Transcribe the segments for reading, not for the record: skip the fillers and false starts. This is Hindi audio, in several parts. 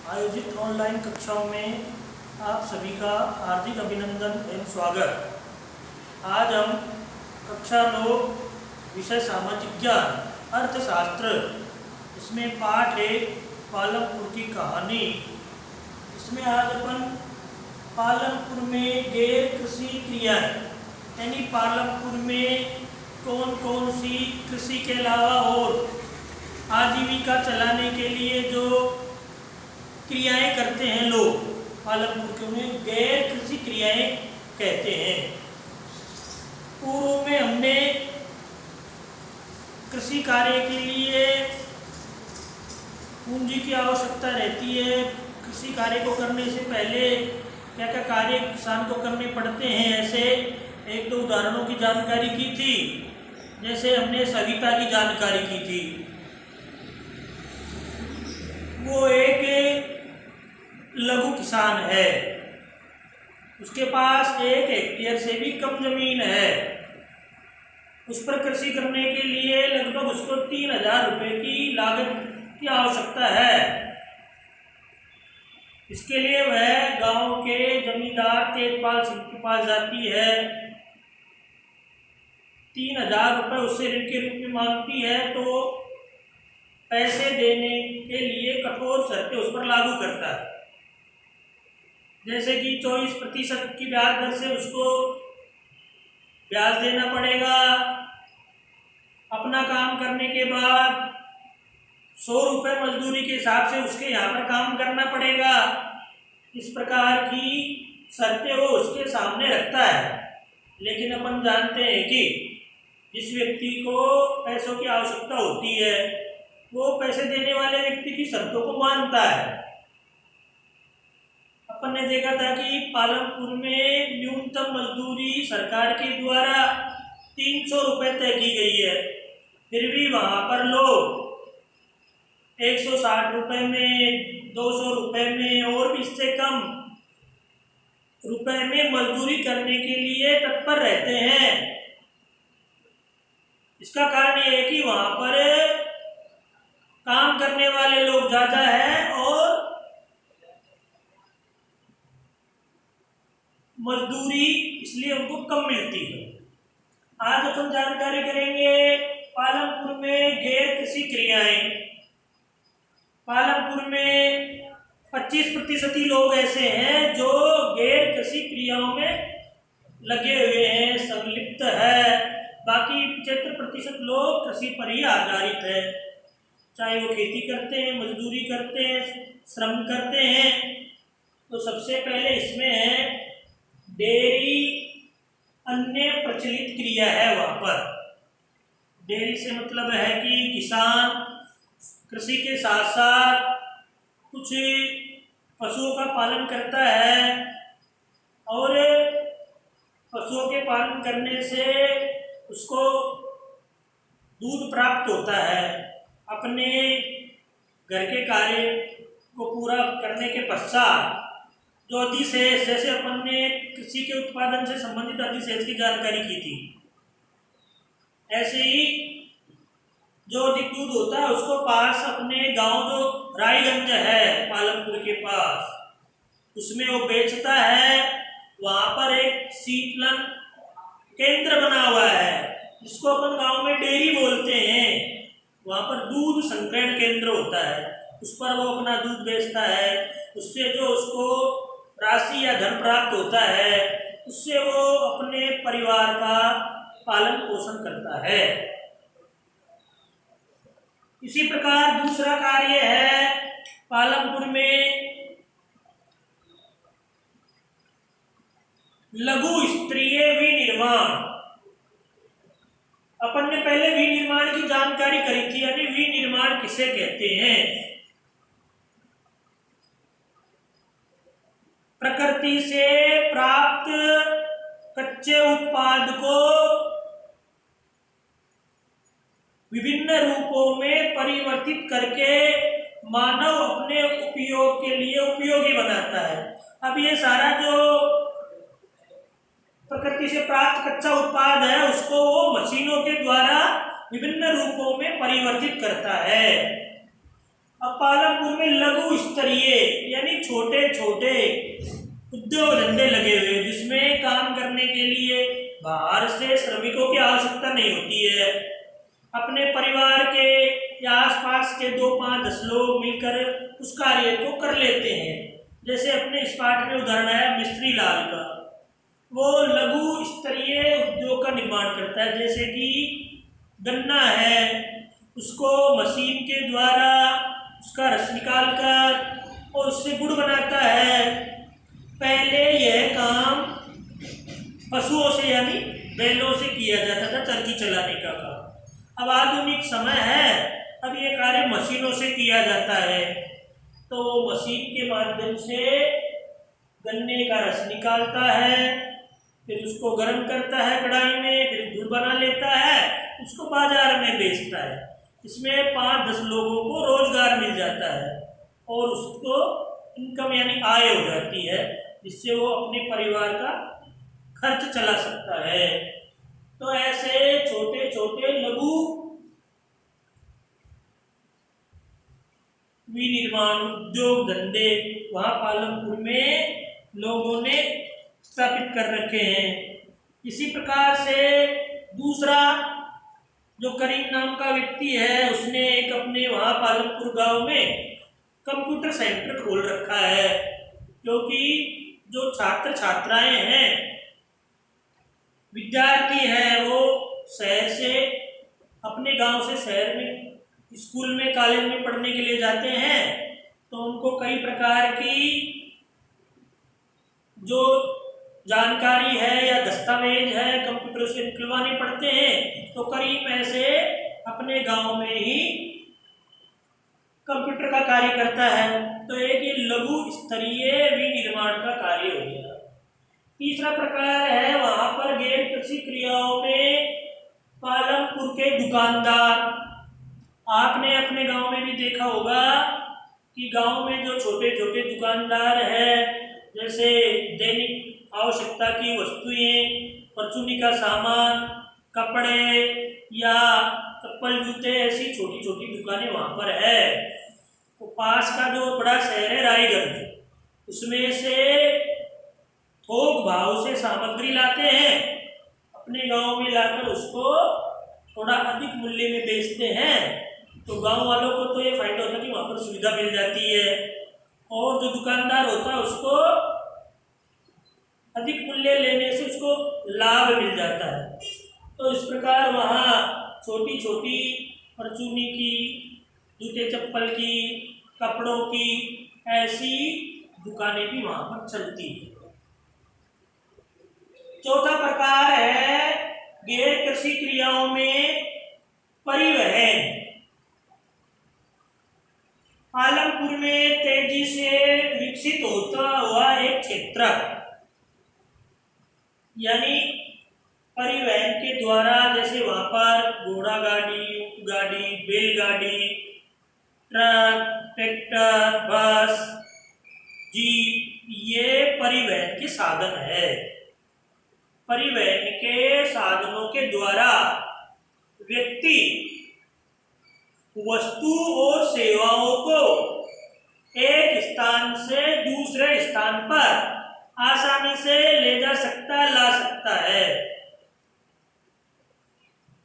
आयोजित ऑनलाइन कक्षाओं में आप सभी का हार्दिक अभिनंदन एवं स्वागत। आज हम कक्षा 9 विषय सामाजिक ज्ञान अर्थशास्त्र, इसमें पाठ है पालमपुर की कहानी। इसमें आज अपन पालमपुर में गैर कृषि क्रियाएं यानी पालमपुर में कौन कौन सी कृषि के अलावा और आजीविका चलाने के लिए जो क्रियाएं करते हैं लोग, पालमपुर में गैर कृषि क्रियाएं कहते हैं। पूर्व में हमने कृषि कार्य के लिए पूंजी की आवश्यकता रहती है। कृषि कार्य को करने से पहले क्या क्या कार्य किसान को करने पड़ते हैं, ऐसे एक दो उदाहरणों की जानकारी की थी। जैसे हमने सविता की जानकारी की थी, वो एक लघु किसान है, उसके पास 1 हेक्टेयर से भी कम जमीन है। उस पर कृषि करने के लिए लगभग उसको 3000 रुपये की लागत की आवश्यकता है। इसके लिए वह गांव के जमींदार तेजपाल सिंह के पास जाती है। 3000 रुपये उससे ऋण के रूप में मांगती है, तो पैसे देने के लिए कठोर शर्तें उस पर लागू करता है। जैसे कि 24% की ब्याज दर से उसको ब्याज देना पड़ेगा। अपना काम करने के बाद 100 रुपये मजदूरी के हिसाब से उसके यहाँ पर काम करना पड़ेगा। इस प्रकार की शर्तें वो उसके सामने रखता है। लेकिन अपन जानते हैं कि जिस व्यक्ति को पैसों की आवश्यकता होती है वो पैसे देने वाले व्यक्ति की शर्तों को मानता है। अपन ने देखा था कि पालमपुर में न्यूनतम मजदूरी सरकार के द्वारा 300 रुपये तय की गई है, फिर भी वहाँ पर लोग 160 रुपये में, 200 रुपये में और भी इससे कम रुपए में मजदूरी करने के लिए तत्पर रहते हैं। इसका कारण ये है कि वहाँ पर काम करने वाले लोग ज़्यादा हैं और मजदूरी इसलिए उनको कम मिलती है। आज हम जानकारी करेंगे पालमपुर में गैर कृषि क्रियाएं। पालमपुर में 25% ही लोग ऐसे हैं जो गैर कृषि क्रियाओं में लगे हुए हैं, संलिप्त है। बाकी 75% लोग कृषि पर ही आधारित है, चाहे वो खेती करते हैं, मजदूरी करते हैं, श्रम करते हैं। तो सबसे पहले इसमें है डेयरी, अन्य प्रचलित क्रिया है। वहाँ पर डेयरी से मतलब है कि किसान कृषि के साथ साथ कुछ पशुओं का पालन करता है और पशुओं के पालन करने से उसको दूध प्राप्त होता है। अपने घर के कार्य को पूरा करने के पश्चात जो अधिशेष, जैसे अपन ने कृषि के उत्पादन से संबंधित अधिशेष की जानकारी की थी, ऐसे ही जो अधिक दूध होता है उसको पास अपने गांव जो रायगंज है पालमपुर के पास, उसमें वो बेचता है। वहाँ पर एक शीतलन केंद्र बना हुआ है जिसको अपन गांव में डेयरी बोलते हैं। वहाँ पर दूध संग्रहण केंद्र होता है, उस पर वो अपना दूध बेचता है। उससे जो उसको राशि या धन प्राप्त होता है उससे वो अपने परिवार का पालन पोषण करता है। इसी प्रकार दूसरा कार्य है पालमपुर में लघु स्तरीय विनिर्माण। अपन ने पहले विनिर्माण की जानकारी करी थी, यानी विनिर्माण किसे कहते हैं। प्रकृति से प्राप्त कच्चे उत्पाद को विभिन्न रूपों में परिवर्तित करके मानव अपने उपयोग के लिए उपयोगी बनाता है। अब ये सारा जो प्रकृति से प्राप्त कच्चा उत्पाद है उसको वो मशीनों के द्वारा विभिन्न रूपों में परिवर्तित करता है। अब पालमपुर में लघु स्तरीय छोटे छोटे उद्योग धंधे लगे हुए हैं जिसमें काम करने के लिए बाहर से श्रमिकों की आवश्यकता नहीं होती है। अपने परिवार के या आसपास के 2-5-10 लोग मिलकर उस कार्य को कर लेते हैं। जैसे अपने इस पाठ में उदाहरण है मिस्त्री लाल का, वो लघु स्तरीय उद्योग का निर्माण करता है। जैसे कि गन्ना है, उसको मशीन के द्वारा उसका रस निकाल कर और उससे गुड़ बनाता है। पहले यह काम पशुओं से यानी बैलों से किया जाता था, चरखी चलाने का काम। अब आधुनिक समय है, अब ये कार्य मशीनों से किया जाता है। तो मशीन के माध्यम से गन्ने का रस निकालता है, फिर उसको गर्म करता है कढ़ाई में, फिर गुड़ बना लेता है, उसको बाजार में बेचता है। इसमें 5-10 लोगों को रोजगार मिल जाता है और उसको इनकम यानी आय हो जाती है, जिससे वो अपने परिवार का खर्च चला सकता है। तो ऐसे छोटे छोटे लघु विनिर्माण उद्योग धंधे वहाँ पालमपुर में लोगों ने स्थापित कर रखे हैं। इसी प्रकार से दूसरा जो करीम नाम का व्यक्ति है, उसने एक अपने वहाँ पालमपुर गांव में कंप्यूटर सेंटर खोल रखा है, क्योंकि जो छात्र छात्राएं हैं, विद्यार्थी हैं, वो शहर से अपने गांव से शहर में स्कूल में कॉलेज में पढ़ने के लिए जाते हैं। तो उनको कई प्रकार की जो जानकारी है या दस्तावेज है कंप्यूटर से निकलवाने पड़ते हैं। तो करीब ऐसे अपने गांव में ही कंप्यूटर का कार्य करता है। तो एक ये लघु स्तरीय विनिर्माण का कार्य हो गया। तीसरा प्रकार है वहां पर गैर कृषि क्रियाओं में पालमपुर के दुकानदार। आपने अपने गांव में भी देखा होगा कि गांव में जो छोटे छोटे दुकानदार हैं, जैसे दैनिक आवश्यकता की वस्तुएं, परचूनी का सामान, कपड़े या चप्पल जूते, ऐसी छोटी छोटी दुकानें वहां पर है। तो पास का जो बड़ा शहर है रायगढ़, उसमें से थोक भाव से सामग्री लाते हैं, अपने गांव में लाकर उसको थोड़ा अधिक मूल्य में बेचते हैं। तो गांव वालों को तो ये फायदा होता है कि वहां पर सुविधा मिल जाती है, और जो दुकानदार होता है उसको अधिक मूल्य लेने से उसको लाभ मिल जाता है। तो इस प्रकार वहाँ छोटी छोटी परचूनी की, जूते चप्पल की, कपड़ों की ऐसी दुकानें भी वहाँ पर चलती है। चौथा प्रकार है गैर कृषि क्रियाओं में परिवहन। पालमपुर में तेजी से विकसित होता हुआ एक क्षेत्र, यानी परिवहन के द्वारा, जैसे वहां पर घोड़ा गाड़ी, ऊंट गाड़ी, बैलगाड़ी, ट्रक, ट्रैक्टर, बस, जीप, ये परिवहन के साधन है। परिवहन के साधनों के द्वारा व्यक्ति वस्तु और सेवाओं को एक स्थान से दूसरे स्थान पर आसानी से ले जा सकता, ला सकता है।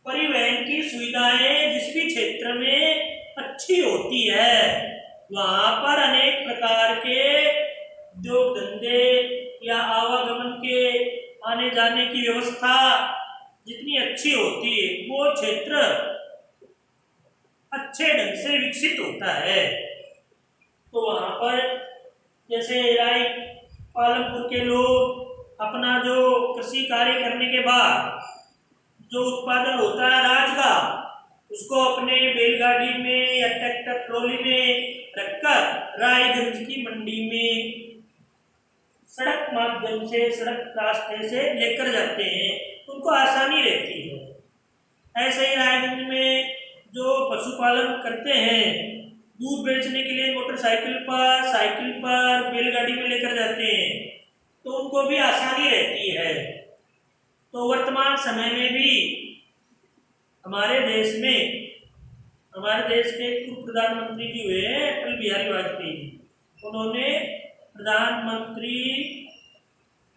परिवहन की सुविधाएं जिस भी क्षेत्र में अच्छी होती है, वहां पर अनेक प्रकार के उद्योग धंधे या आवागमन के आने जाने की व्यवस्था जितनी अच्छी होती है, वो क्षेत्र अच्छे ढंग से विकसित होता है। तो वहां पर जैसे पालमपुर के लोग अपना जो कृषि कार्य करने के बाद जो उत्पादन होता है अनाज का, उसको अपने बैलगाड़ी में या ट्रैक्टर ट्रॉली में रखकर रायगंज की मंडी में सड़क माध्यम से, सड़क रास्ते से लेकर जाते हैं, उनको आसानी रहती है। ऐसे ही रायगंज में जो पशुपालन करते हैं, दूध बेचने के लिए मोटरसाइकिल पर, साइकिल पर, बैलगाड़ी में लेकर जाते हैं, तो उनको भी आसानी रहती है। तो वर्तमान समय में भी हमारे देश के पूर्व प्रधानमंत्री जी हुए अटल बिहारी वाजपेयी जी, उन्होंने प्रधानमंत्री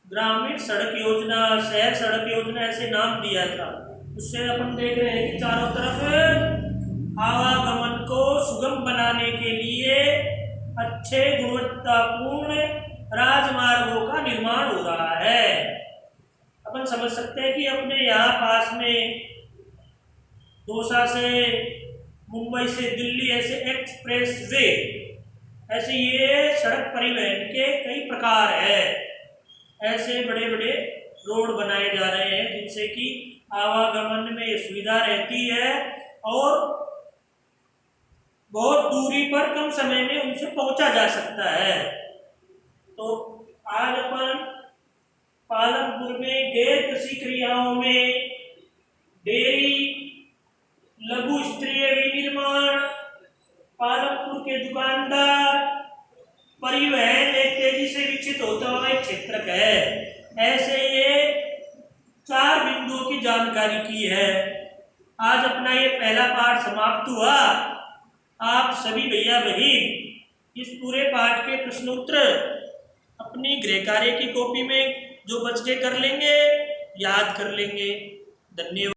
ग्रामीण सड़क योजना, शहर सड़क योजना ऐसे नाम दिया था। उससे अपन देख रहे हैं कि चारों तरफ आवागमन को सुगम बनाने के लिए अच्छे गुणवत्तापूर्ण राजमार्गों का निर्माण हो रहा है। अपन समझ सकते हैं कि अपने यहाँ पास में दौसा से मुंबई से दिल्ली ऐसे एक्सप्रेस वे, ऐसे ये सड़क परिवहन के कई प्रकार है। ऐसे बड़े बड़े रोड बनाए जा रहे हैं जिनसे कि आवागमन में सुविधा रहती है और बहुत दूरी पर कम समय में उनसे पहुंचा जा सकता है। तो आज अपन पालमपुर में गैर कृषि क्रियाओं में डेयरी, लघु स्तरीय विनिर्माण, पालमपुर के दुकानदार, परिवहन एक तेजी से विकसित होता हुआ एक क्षेत्र है। ऐसे ये 4 बिंदुओं की जानकारी की है। आज अपना ये पहला पाठ समाप्त हुआ। आप सभी भैया बहन इस पूरे पाठ के प्रश्न उत्तर अपनी गृह कार्य की कॉपी में जो बच के कर लेंगे, याद कर लेंगे। धन्यवाद।